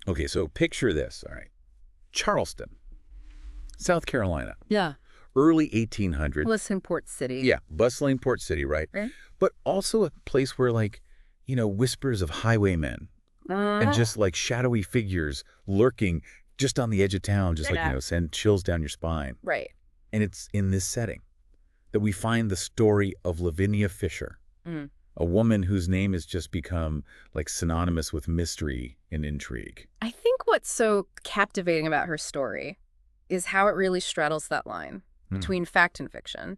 Okay, so picture this, all right. Charleston, South Carolina, Yeah. early 1800s. Listen, Port City. Yeah, bustling port city, right? Right. But also a place where, like, whispers of highwaymen and just, like, shadowy figures lurking just on the edge of town, just like, send chills down your spine. Right. And it's in this setting that we find the story of Lavinia Fisher, a woman whose name has just become, like, synonymous with mystery and intrigue. I think what's so captivating about her story is how it really straddles that line between fact and fiction.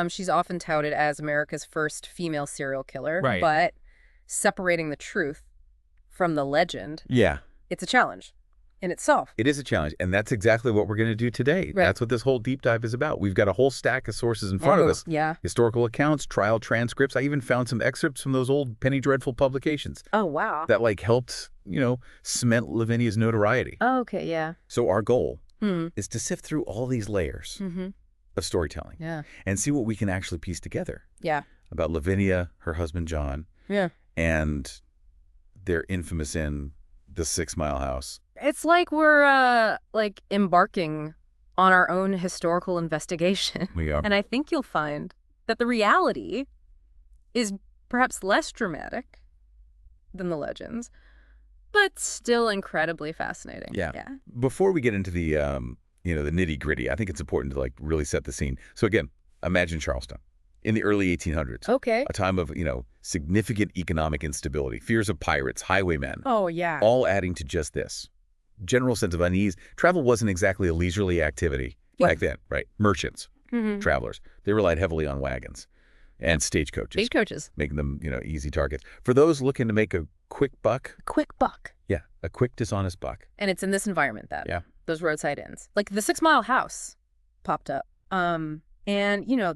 She's often touted as America's first female serial killer, Right. but separating the truth from the legend, Yeah. it's a challenge in itself. It is a challenge, and that's exactly what we're going to do today. Right. That's what this whole deep dive is about. We've got a whole stack of sources in front of us. Yeah. Historical accounts, trial transcripts. I even found some excerpts from those old Penny Dreadful publications Oh, wow. that, like, helped, cement Lavinia's notoriety. Oh, okay, yeah. So our goal is to sift through all these layers of storytelling Yeah. and see what we can actually piece together Yeah. about Lavinia, her husband John, Yeah. and their infamous inn, the 6 Mile House. It's like we're, embarking on our own historical investigation. We are. And I think you'll find that the reality is perhaps less dramatic than the legends, but still incredibly fascinating. Yeah. Before we get into the, the nitty gritty, I think it's important to, like, really set the scene. So again, imagine Charleston in the early 1800s. Okay. A time of, significant economic instability, fears of pirates, highwaymen, Oh, yeah. all adding to just this. General sense of unease. Travel wasn't exactly a leisurely activity back then, right? Merchants, travelers, they relied heavily on wagons and stagecoaches. Stagecoaches. Making them, easy targets. For those looking to make a quick buck. Quick buck. Yeah, a quick, dishonest buck. And it's in this environment that Yeah. those roadside inns, like the 6 Mile House, popped up. And,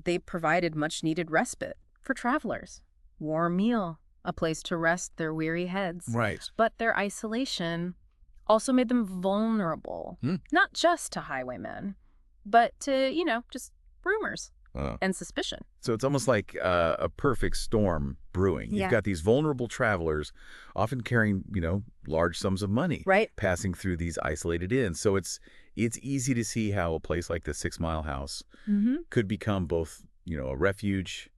they provided much needed respite for travelers. Warm meal, a place to rest their weary heads. Right. But their isolation also made them vulnerable, not just to highwaymen, but to, just rumors and suspicion. So it's almost like a perfect storm brewing. Yeah. You've got these vulnerable travelers, often carrying, large sums of money, Right. passing through these isolated inns. So it's easy to see how a place like the 6 Mile House could become both, a refuge,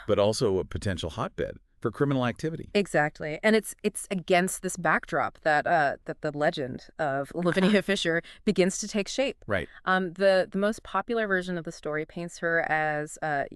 but also a potential hotbed for criminal activity. Exactly. And it's against this backdrop that that the legend of Lavinia Fisher begins to take shape. Right. The most popular version of the story paints her as a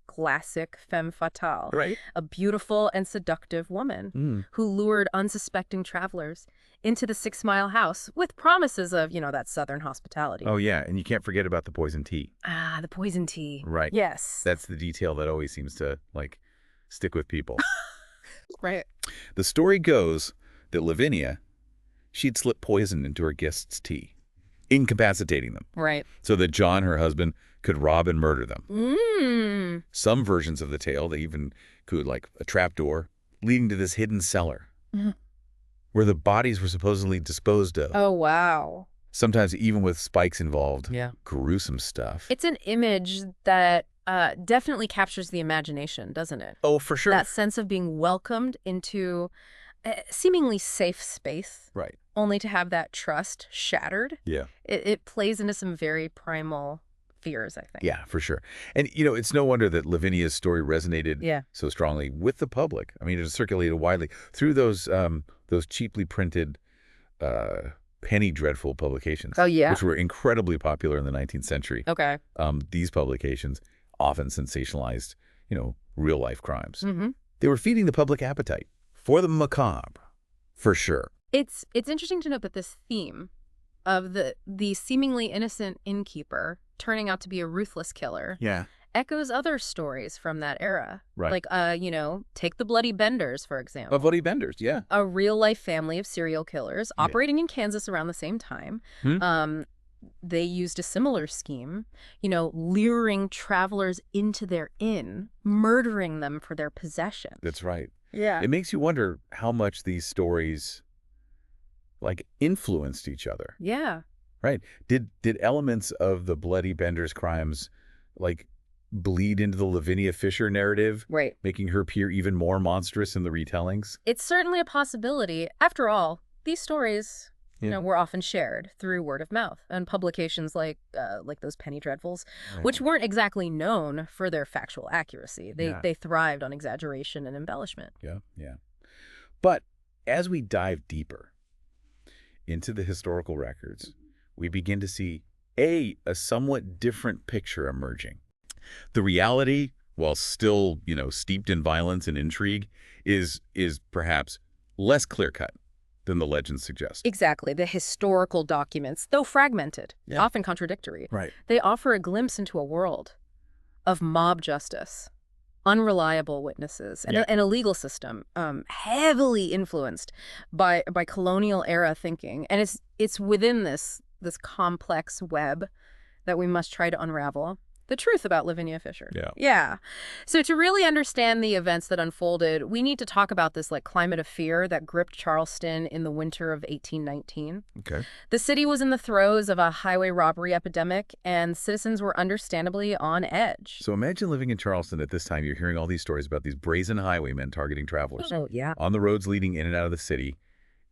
classic femme fatale, Right. a beautiful and seductive woman who lured unsuspecting travelers into the 6 Mile House with promises of, that Southern hospitality. Oh, yeah. And you can't forget about the poison tea. Ah, the poison tea. Right. Yes. That's the detail that always seems to, like, stick with people. Right. The story goes that Lavinia, she'd slip poison into her guests' tea, incapacitating them, Right. so that John, her husband, could rob and murder them. Mm. Some versions of the tale, they even include, like, a trapdoor leading to this hidden cellar where the bodies were supposedly disposed of. Oh, wow. Sometimes even with spikes involved. Yeah. Gruesome stuff. It's an image that definitely captures the imagination, doesn't it? Oh, for sure. That sense of being welcomed into a seemingly safe space, Right. only to have that trust shattered. Yeah. It plays into some very primal fears, I think. Yeah, for sure. And, it's no wonder that Lavinia's story resonated Yeah. so strongly with the public. I mean, it circulated widely through those cheaply printed penny dreadful publications. Oh, yeah. Which were incredibly popular in the 19th century. Okay. These publications often sensationalized, real-life crimes. Mm-hmm. They were feeding the public appetite for the macabre, for sure. It's interesting to note that this theme of the seemingly innocent innkeeper turning out to be a ruthless killer Yeah. echoes other stories from that era. Right. Like, take the Bloody Benders, for example. Bloody Benders, yeah. A real-life family of serial killers operating in Kansas around the same time. They used a similar scheme, luring travelers into their inn, murdering them for their possessions. That's right. Yeah. It makes you wonder how much these stories, like, influenced each other. Yeah. Right. Did elements of the Bloody Benders crimes, like, bleed into the Lavinia Fisher narrative, Right. making her appear even more monstrous in the retellings? It's certainly a possibility. After all, these stories, were often shared through word of mouth and publications like those Penny Dreadfuls, which weren't exactly known for their factual accuracy. They thrived on exaggeration and embellishment. Yeah. But as we dive deeper into the historical records, we begin to see a somewhat different picture emerging. The reality, while still, steeped in violence and intrigue, is perhaps less clear-cut than the legends suggest. Exactly. The historical documents, though fragmented, often contradictory, Right. they offer a glimpse into a world of mob justice, unreliable witnesses, and a legal system heavily influenced by colonial-era thinking. And it's within this complex web that we must try to unravel the truth about Lavinia Fisher. Yeah. So to really understand the events that unfolded, we need to talk about this climate of fear that gripped Charleston in the winter of 1819. Okay. The city was in the throes of a highway robbery epidemic, and citizens were understandably on edge. So imagine living in Charleston at this time. You're hearing all these stories about these brazen highwaymen targeting travelers. Oh, yeah. On the roads leading in and out of the city.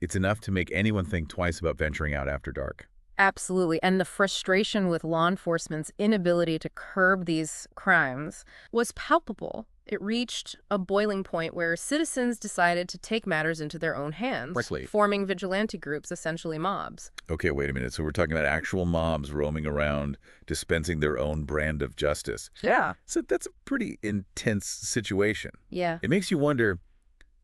It's enough to make anyone think twice about venturing out after dark. Absolutely. And the frustration with law enforcement's inability to curb these crimes was palpable. It reached a boiling point where citizens decided to take matters into their own hands, forming vigilante groups, essentially mobs. Okay, wait a minute. So we're talking about actual mobs roaming around, dispensing their own brand of justice. Yeah. So that's a pretty intense situation. Yeah. It makes you wonder,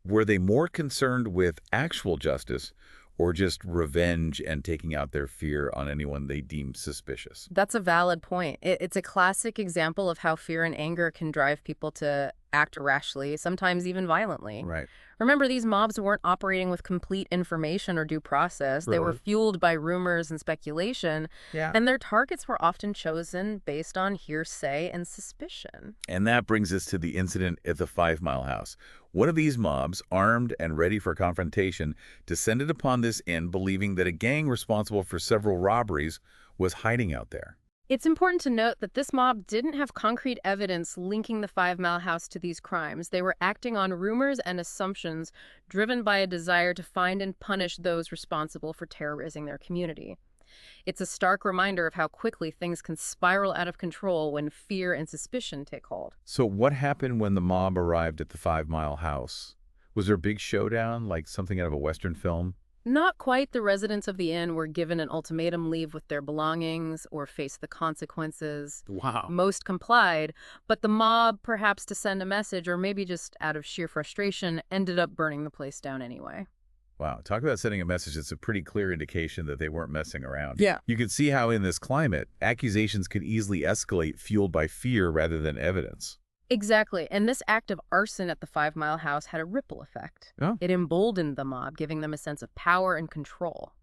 were they more concerned with actual justice or just revenge and taking out their fear on anyone they deem suspicious? That's a valid point. It's a classic example of how fear and anger can drive people to act rashly, sometimes even violently. Right. Remember, these mobs weren't operating with complete information or due process. They were fueled by rumors and speculation, and their targets were often chosen based on hearsay and suspicion. And that brings us to the incident at the 5 Mile House. One of these mobs, armed and ready for confrontation, descended upon this inn believing that a gang responsible for several robberies was hiding out there. It's important to note that this mob didn't have concrete evidence linking the 5 Mile House to these crimes. They were acting on rumors and assumptions driven by a desire to find and punish those responsible for terrorizing their community. It's a stark reminder of how quickly things can spiral out of control when fear and suspicion take hold. So what happened when the mob arrived at the 5 Mile House? Was there a big showdown, like something out of a Western film? Not quite. The residents of the inn were given an ultimatum: leave with their belongings or face the consequences. Wow. Most complied, but the mob, perhaps to send a message or maybe just out of sheer frustration, ended up burning the place down anyway. Wow. Talk about sending a message. It's a pretty clear indication that they weren't messing around. Yeah. You can see how in this climate, accusations could easily escalate fueled by fear rather than evidence. Exactly. And this act of arson at the 5 Mile House had a ripple effect. Oh. It emboldened the mob, giving them a sense of power and control.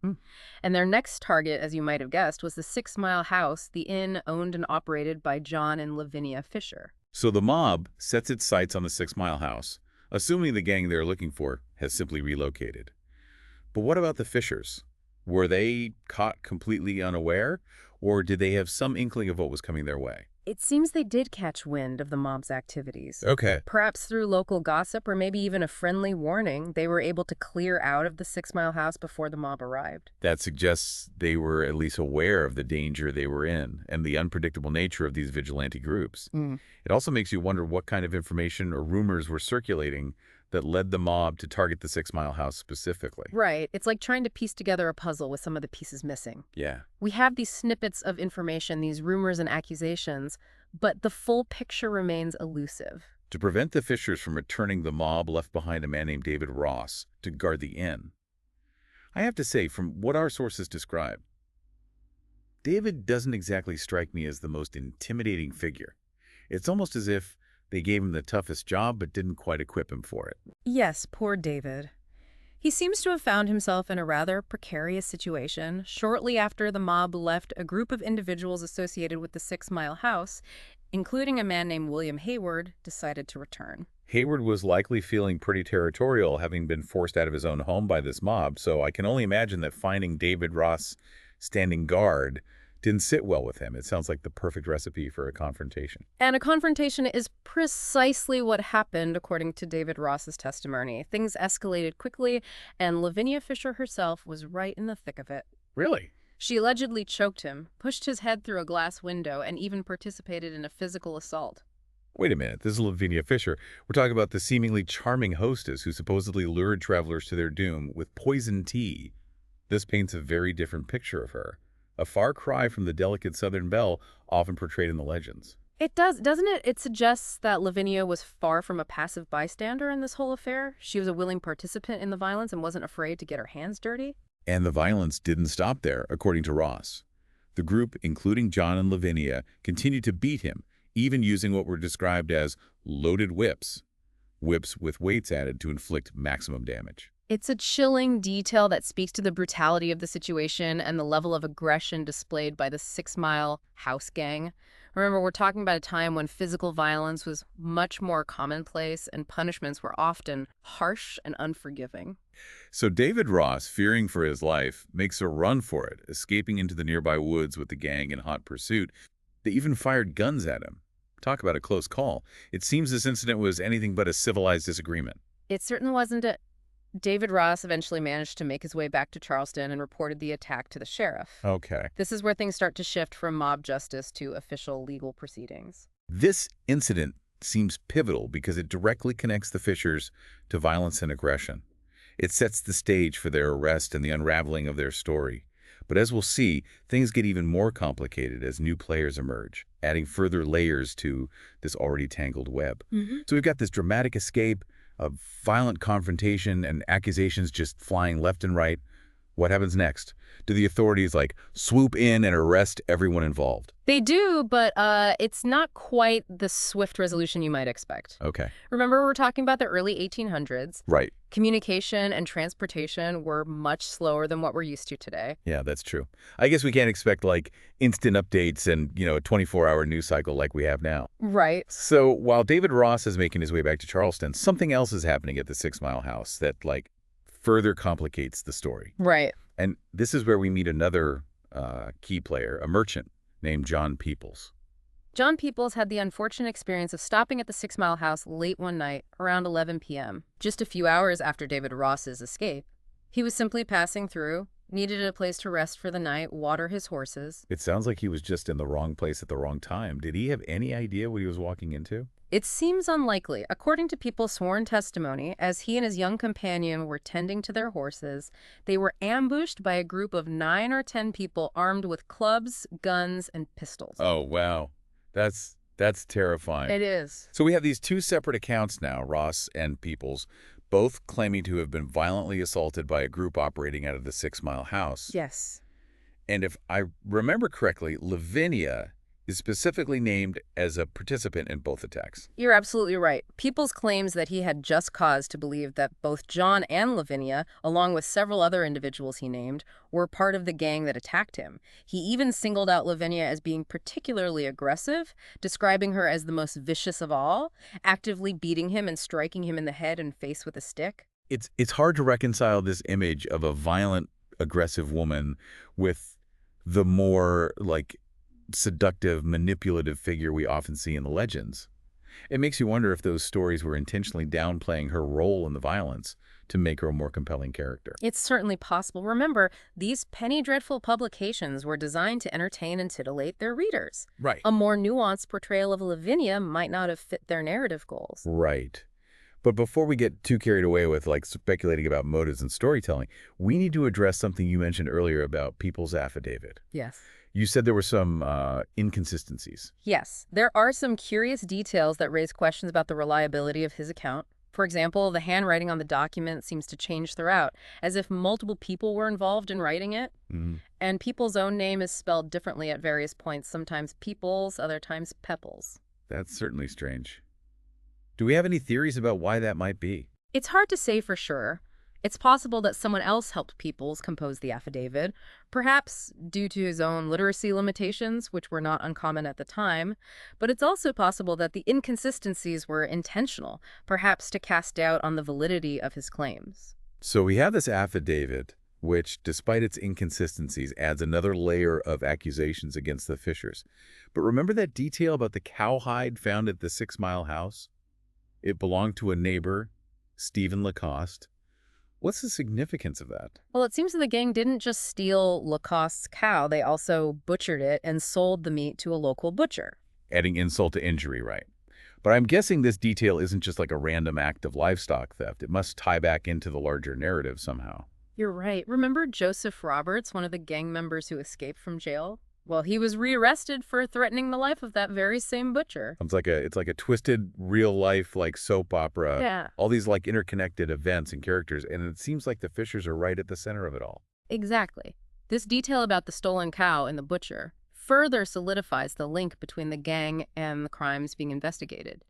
And their next target, as you might have guessed, was the 6 Mile House, the inn owned and operated by John and Lavinia Fisher. So the mob sets its sights on the 6 Mile House, assuming the gang they're looking for has simply relocated. But what about the Fishers? Were they caught completely unaware, or did they have some inkling of what was coming their way? It seems they did catch wind of the mob's activities. Okay. Perhaps through local gossip or maybe even a friendly warning, they were able to clear out of the 6 Mile House before the mob arrived. That suggests they were at least aware of the danger they were in and the unpredictable nature of these vigilante groups. It also makes you wonder what kind of information or rumors were circulating that led the mob to target the 6 Mile House specifically. Right. It's like trying to piece together a puzzle with some of the pieces missing. Yeah. We have these snippets of information, these rumors and accusations, but the full picture remains elusive. To prevent the Fishers from returning, the mob left behind a man named David Ross to guard the inn. I have to say, from what our sources describe, David doesn't exactly strike me as the most intimidating figure. It's almost as if they gave him the toughest job but didn't quite equip him for it. Yes, poor David. He seems to have found himself in a rather precarious situation. Shortly after the mob left, a group of individuals associated with the 6 Mile House, including a man named William Hayward, decided to return. Hayward was likely feeling pretty territorial, having been forced out of his own home by this mob, so I can only imagine that finding David Ross standing guard didn't sit well with him. It sounds like the perfect recipe for a confrontation. And a confrontation is precisely what happened, according to David Ross's testimony. Things escalated quickly, and Lavinia Fisher herself was right in the thick of it. Really? She allegedly choked him, pushed his head through a glass window, and even participated in a physical assault. Wait a minute, this is Lavinia Fisher. We're talking about the seemingly charming hostess who supposedly lured travelers to their doom with poison tea. This paints a very different picture of her. A far cry from the delicate Southern belle often portrayed in the legends. It does, doesn't it? It suggests that Lavinia was far from a passive bystander in this whole affair. She was a willing participant in the violence and wasn't afraid to get her hands dirty. And the violence didn't stop there, according to Ross. The group, including John and Lavinia, continued to beat him, even using what were described as loaded whips. Whips with weights added to inflict maximum damage. It's a chilling detail that speaks to the brutality of the situation and the level of aggression displayed by the 6 Mile house gang. Remember, we're talking about a time when physical violence was much more commonplace and punishments were often harsh and unforgiving. So David Ross, fearing for his life, makes a run for it, escaping into the nearby woods with the gang in hot pursuit. They even fired guns at him. Talk about a close call. It seems this incident was anything but a civilized disagreement. It certainly wasn't a... David Ross eventually managed to make his way back to Charleston and reported the attack to the sheriff. Okay. This is where things start to shift from mob justice to official legal proceedings. This incident seems pivotal because it directly connects the Fishers to violence and aggression. It sets the stage for their arrest and the unraveling of their story. But as we'll see, things get even more complicated as new players emerge, adding further layers to this already tangled web. So we've got this dramatic escape, a violent confrontation, and accusations just flying left and right. What happens next? Do the authorities, swoop in and arrest everyone involved? They do, but it's not quite the swift resolution you might expect. Okay. Remember, we're talking about the early 1800s. Right. Communication and transportation were much slower than what we're used to today. Yeah, that's true. I guess we can't expect, instant updates and, a 24-hour news cycle like we have now. Right. So while David Ross is making his way back to Charleston, something else is happening at the 6 Mile house that, further complicates the story. Right. And this is where we meet another key player, a merchant named John Peoples. John Peoples had the unfortunate experience of stopping at the 6 Mile house late one night, around 11 p.m., just a few hours after David Ross's escape. He was simply passing through, needed a place to rest for the night, water his horses. It sounds like he was just in the wrong place at the wrong time. Did he have any idea what he was walking into? It seems unlikely. According to Peoples' sworn testimony, as he and his young companion were tending to their horses, they were ambushed by a group of 9 or 10 people armed with clubs, guns, and pistols. Oh, wow. That's terrifying. It is. So we have these two separate accounts now, Ross and Peoples, both claiming to have been violently assaulted by a group operating out of the 6 Mile house. Yes. And if I remember correctly, Lavinia is specifically named as a participant in both attacks. You're absolutely right. Peoples claims that he had just cause to believe that both John and Lavinia, along with several other individuals he named, were part of the gang that attacked him. He even singled out Lavinia as being particularly aggressive, describing her as the most vicious of all, actively beating him and striking him in the head and face with a stick. It's hard to reconcile this image of a violent, aggressive woman with the more, seductive, manipulative figure we often see in the legends. It makes you wonder if those stories were intentionally downplaying her role in the violence to make her a more compelling character. It's certainly possible. Remember, these penny dreadful publications were designed to entertain and titillate their readers. Right. A more nuanced portrayal of Lavinia might not have fit their narrative goals. Right. But before we get too carried away with speculating about motives and storytelling, we need to address something you mentioned earlier about Peoples' affidavit. Yes. You said there were some inconsistencies. Yes, there are some curious details that raise questions about the reliability of his account. For example, the handwriting on the document seems to change throughout, as if multiple people were involved in writing it. And Peoples' own name is spelled differently at various points, sometimes Peoples, other times Pepples. That's certainly strange. Do we have any theories about why that might be? It's hard to say for sure. It's possible that someone else helped Peoples compose the affidavit, perhaps due to his own literacy limitations, which were not uncommon at the time. But it's also possible that the inconsistencies were intentional, perhaps to cast doubt on the validity of his claims. So we have this affidavit which, despite its inconsistencies, adds another layer of accusations against the Fishers. But remember that detail about the cowhide found at the 6 Mile house? It belonged to a neighbor, Stephen Lacoste. What's the significance of that? Well, it seems that the gang didn't just steal Lacoste's cow, they also butchered it and sold the meat to a local butcher. Adding insult to injury, right? But I'm guessing this detail isn't just like a random act of livestock theft. It must tie back into the larger narrative somehow. You're right. Remember Joseph Roberts, one of the gang members who escaped from jail? Well, he was rearrested for threatening the life of that very same butcher. It's like a twisted real life like soap opera. Yeah. All these like interconnected events and characters, and it seems like the Fishers are right at the center of it all. Exactly. This detail about the stolen cow and the butcher further solidifies the link between the gang and the crimes being investigated.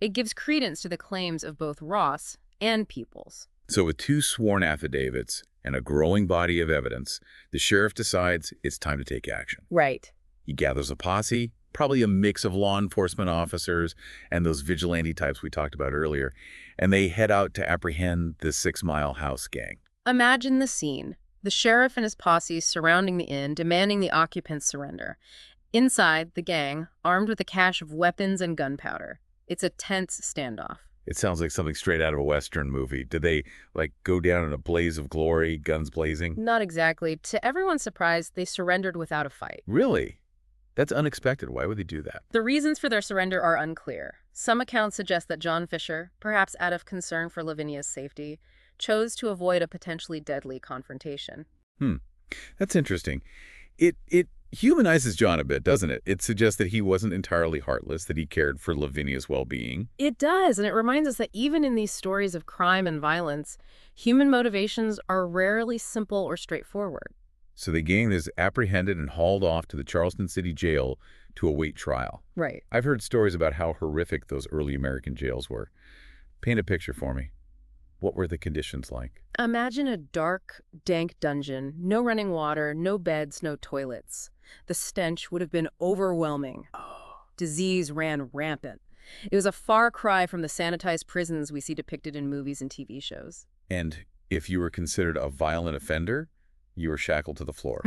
It gives credence to the claims of both Ross and Peoples. So with 2 sworn affidavits and a growing body of evidence, the sheriff decides it's time to take action. Right. He gathers a posse, probably a mix of law enforcement officers and those vigilante types we talked about earlier, and they head out to apprehend the 6 Mile house gang. Imagine the scene. The sheriff and his posse surrounding the inn, demanding the occupants surrender. Inside, the gang, armed with a cache of weapons and gunpowder. It's a tense standoff. It sounds like something straight out of a Western movie. Did they, like, go down in a blaze of glory, guns blazing? Not exactly. To everyone's surprise, they surrendered without a fight. Really? That's unexpected. Why would they do that? The reasons for their surrender are unclear. Some accounts suggest that John Fisher, perhaps out of concern for Lavinia's safety, chose to avoid a potentially deadly confrontation. That's interesting. It humanizes John a bit, doesn't it? It suggests that he wasn't entirely heartless, that he cared for Lavinia's well-being. It does, and it reminds us that even in these stories of crime and violence, human motivations are rarely simple or straightforward. So the gang is apprehended and hauled off to the Charleston City Jail to await trial. Right. I've heard stories about how horrific those early American jails were. Paint a picture for me. What were the conditions like? Imagine a dark, dank dungeon, no running water, no beds, no toilets. The stench would have been overwhelming. Disease ran rampant. It was a far cry from the sanitized prisons we see depicted in movies and TV shows. And if you were considered a violent offender, you were shackled to the floor.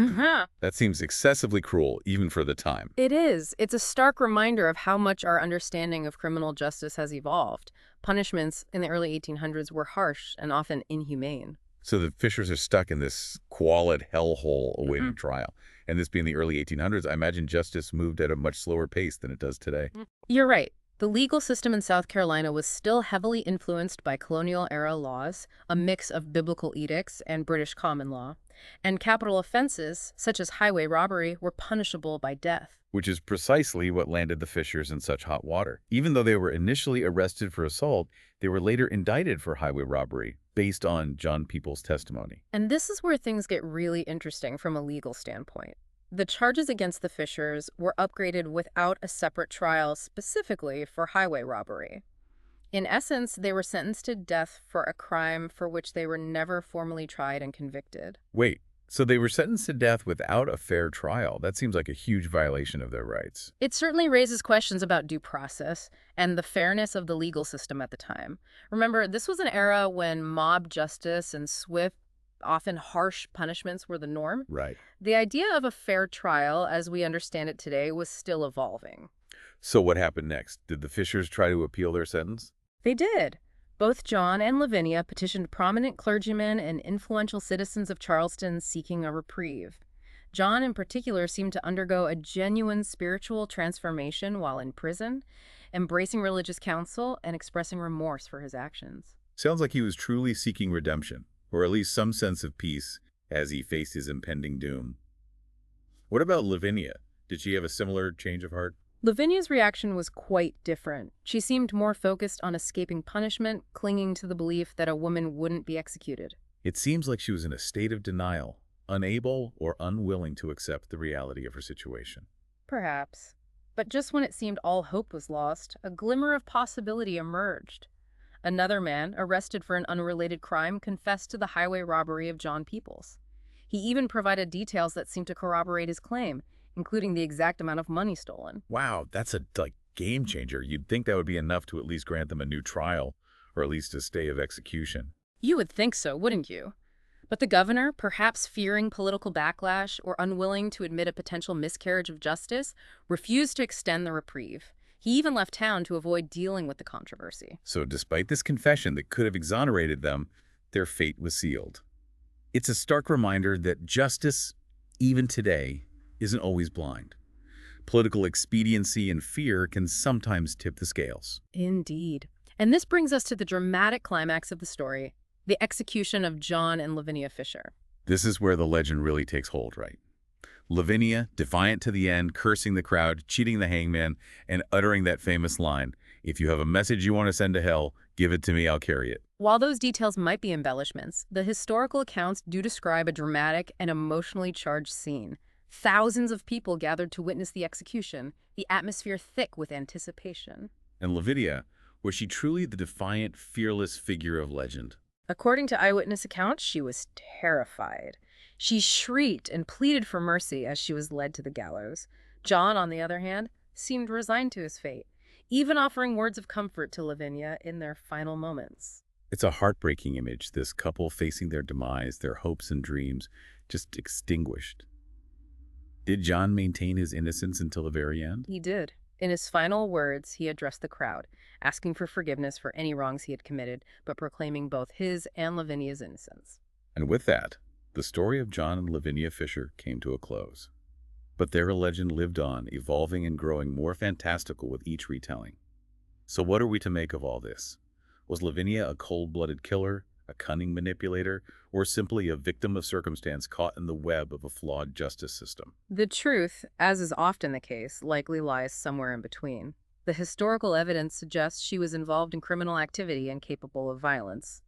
That seems excessively cruel, even for the time. It is. It's a stark reminder of how much our understanding of criminal justice has evolved. Punishments in the early 1800s were harsh and often inhumane. So the Fishers are stuck in this squalid hellhole awaiting trial. And this being the early 1800s, I imagine justice moved at a much slower pace than it does today. You're right. The legal system in South Carolina was still heavily influenced by colonial-era laws, a mix of biblical edicts and British common law. And capital offenses, such as highway robbery, were punishable by death. Which is precisely what landed the Fishers in such hot water. Even though they were initially arrested for assault, they were later indicted for highway robbery, based on John Peoples' testimony. And this is where things get really interesting from a legal standpoint. The charges against the Fishers were upgraded without a separate trial specifically for highway robbery. In essence, they were sentenced to death for a crime for which they were never formally tried and convicted. Wait, so they were sentenced to death without a fair trial? That seems like a huge violation of their rights. It certainly raises questions about due process and the fairness of the legal system at the time. Remember, this was an era when mob justice and swift, often harsh punishments were the norm. Right. The idea of a fair trial, as we understand it today, was still evolving. So what happened next? Did the Fishers try to appeal their sentence? They did. Both John and Lavinia petitioned prominent clergymen and influential citizens of Charleston seeking a reprieve. John, in particular, seemed to undergo a genuine spiritual transformation while in prison, embracing religious counsel and expressing remorse for his actions. Sounds like he was truly seeking redemption, or at least some sense of peace as he faced his impending doom. What about Lavinia? Did she have a similar change of heart? Lavinia's reaction was quite different. She seemed more focused on escaping punishment, clinging to the belief that a woman wouldn't be executed. It seems like she was in a state of denial, unable or unwilling to accept the reality of her situation. Perhaps. But just when it seemed all hope was lost, a glimmer of possibility emerged. Another man, arrested for an unrelated crime, confessed to the highway robbery of John Peoples. He even provided details that seemed to corroborate his claim, including the exact amount of money stolen. Wow, that's a game changer. You'd think that would be enough to at least grant them a new trial, or at least a stay of execution. You would think so, wouldn't you? But the governor, perhaps fearing political backlash or unwilling to admit a potential miscarriage of justice, refused to extend the reprieve. He even left town to avoid dealing with the controversy. So despite this confession that could have exonerated them, their fate was sealed. It's a stark reminder that justice, even today, isn't always blind. Political expediency and fear can sometimes tip the scales. Indeed. And this brings us to the dramatic climax of the story, the execution of John and Lavinia Fisher. This is where the legend really takes hold, right? Lavinia, defiant to the end, cursing the crowd, cheating the hangman, and uttering that famous line, "If you have a message you want to send to hell, give it to me, I'll carry it." While those details might be embellishments, the historical accounts do describe a dramatic and emotionally charged scene. Thousands of people gathered to witness the execution, the atmosphere thick with anticipation. And Lavinia, was she truly the defiant, fearless figure of legend? According to eyewitness accounts, she was terrified. She shrieked and pleaded for mercy as she was led to the gallows. John, on the other hand, seemed resigned to his fate, even offering words of comfort to Lavinia in their final moments. It's a heartbreaking image, this couple facing their demise, their hopes and dreams just extinguished. Did John maintain his innocence until the very end? He did. In his final words, he addressed the crowd, asking for forgiveness for any wrongs he had committed, but proclaiming both his and Lavinia's innocence. And with that, the story of John and Lavinia Fisher came to a close. But their legend lived on, evolving and growing more fantastical with each retelling. So what are we to make of all this? Was Lavinia a cold-blooded killer, a cunning manipulator, or simply a victim of circumstance caught in the web of a flawed justice system? The truth, as is often the case, likely lies somewhere in between. The historical evidence suggests she was involved in criminal activity and capable of violence.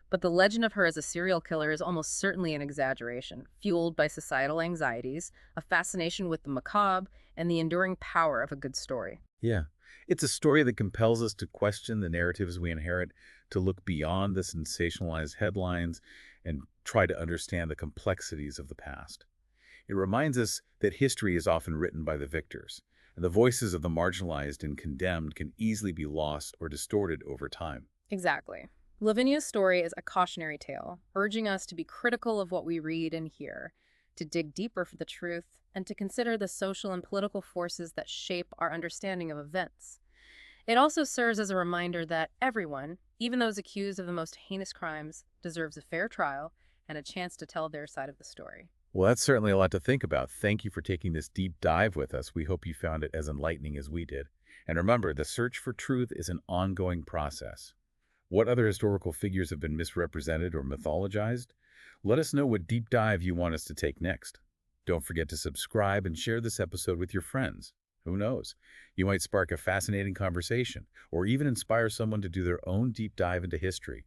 But the legend of her as a serial killer is almost certainly an exaggeration, fueled by societal anxieties, a fascination with the macabre, and the enduring power of a good story. Yeah, it's a story that compels us to question the narratives we inherit, to look beyond the sensationalized headlines, and try to understand the complexities of the past. It reminds us that history is often written by the victors, and the voices of the marginalized and condemned can easily be lost or distorted over time. Exactly. Lavinia's story is a cautionary tale, urging us to be critical of what we read and hear, to dig deeper for the truth, and to consider the social and political forces that shape our understanding of events. It also serves as a reminder that everyone, even those accused of the most heinous crimes, deserves a fair trial and a chance to tell their side of the story. Well, that's certainly a lot to think about. Thank you for taking this deep dive with us. We hope you found it as enlightening as we did. And remember, the search for truth is an ongoing process. What other historical figures have been misrepresented or mythologized? Let us know what deep dive you want us to take next. Don't forget to subscribe and share this episode with your friends. Who knows? You might spark a fascinating conversation or even inspire someone to do their own deep dive into history.